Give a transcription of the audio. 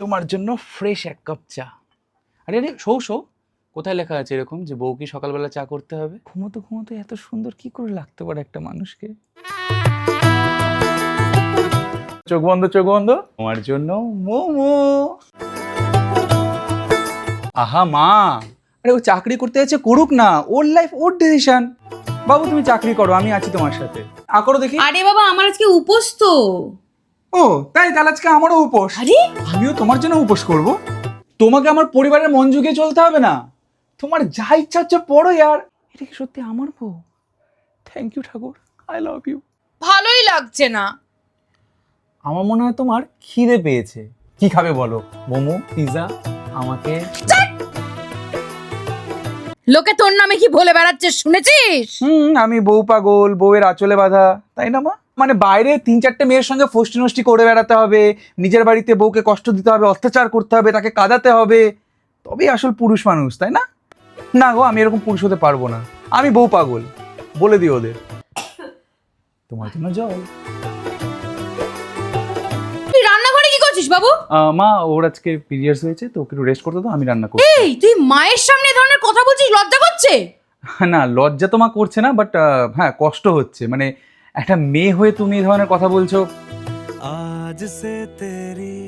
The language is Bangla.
তোমার জন্য ফ্রেশ এক কাপ চা। আরে আরে শো শো, কোথায় লেখা আছে এরকম যে বউ কি সকালবেলা চা করতে হবে? ঘুমোতে ঘুমোতে এত সুন্দর কি করে লাগতে পারে একটা মানুষকে? চোখ বন্ধ চোখ বন্ধ, তোমার জন্য মোমো। আহা মা, আরে ও চাকরি করতে যাচ্ছে, করুক না, ওর লাইফ ওর ডিসিশন। বাবু তুমি চাকরি করো, আমি আছি তোমার সাথে। করো দেখি। আরে বাবা আমার আজকে উপোস তো। ও তাই, তাহলে আজকে আমারও উপোস। আরে আমিও তোমার জন্য উপোস করব। তোমাকে আমার পরিবারের মন জুগিয়ে চলতে হবে না, তোমার যা ইচ্ছা হচ্ছে পড়ো ইয়ার। এটা কি সত্যি আমার বউ? Thank you Thakur, I love you. ভালোই লাগছে না। আমার মনে হয় তোমার খিদে পেয়েছে। কি খাবে বলো? মোমো, পিৎজা, আমাকে। লোকে তোর নামে কি বলে বেড়াচ্ছে শুনেছিস? আমি বউ পাগল, বউয়ের আঁচলে বাঁধা, তাই না মা? মানে বাইরে 3-4টে মেয়ের সঙ্গে ফষ্টি নষ্টি করে বেড়াতে হবে, নিজের বাড়িতে বউকে কষ্ট দিতে হবে, অত্যাচার করতে হবে, তাকে কাঁদাতে হবে, তবেই আসল পুরুষ মানুষ, তাই না? না গো, আমি এরকম পুরুষ হতে পারবো না। আমি বউ পাগল, বলে দিও ওদের। তোমার জন্য জল। তুই রান্নাঘরে কি করছিস বাবু? মা ওর আজকে পিরিয়ডস হয়েছে তো, ওকে একটু রেস্ট করতে দাও, আমি রান্না করছি। এই তুই মায়ের সামনে এ ধরনের কথা বলছিস, লজ্জা করছে? না লজ্জা তো মা করছে না, বাট হ্যাঁ কষ্ট হচ্ছে। মানে একটা মেয়ে হয়ে তুমি এই ধরনের কথা বলছো। আজ সে তেরি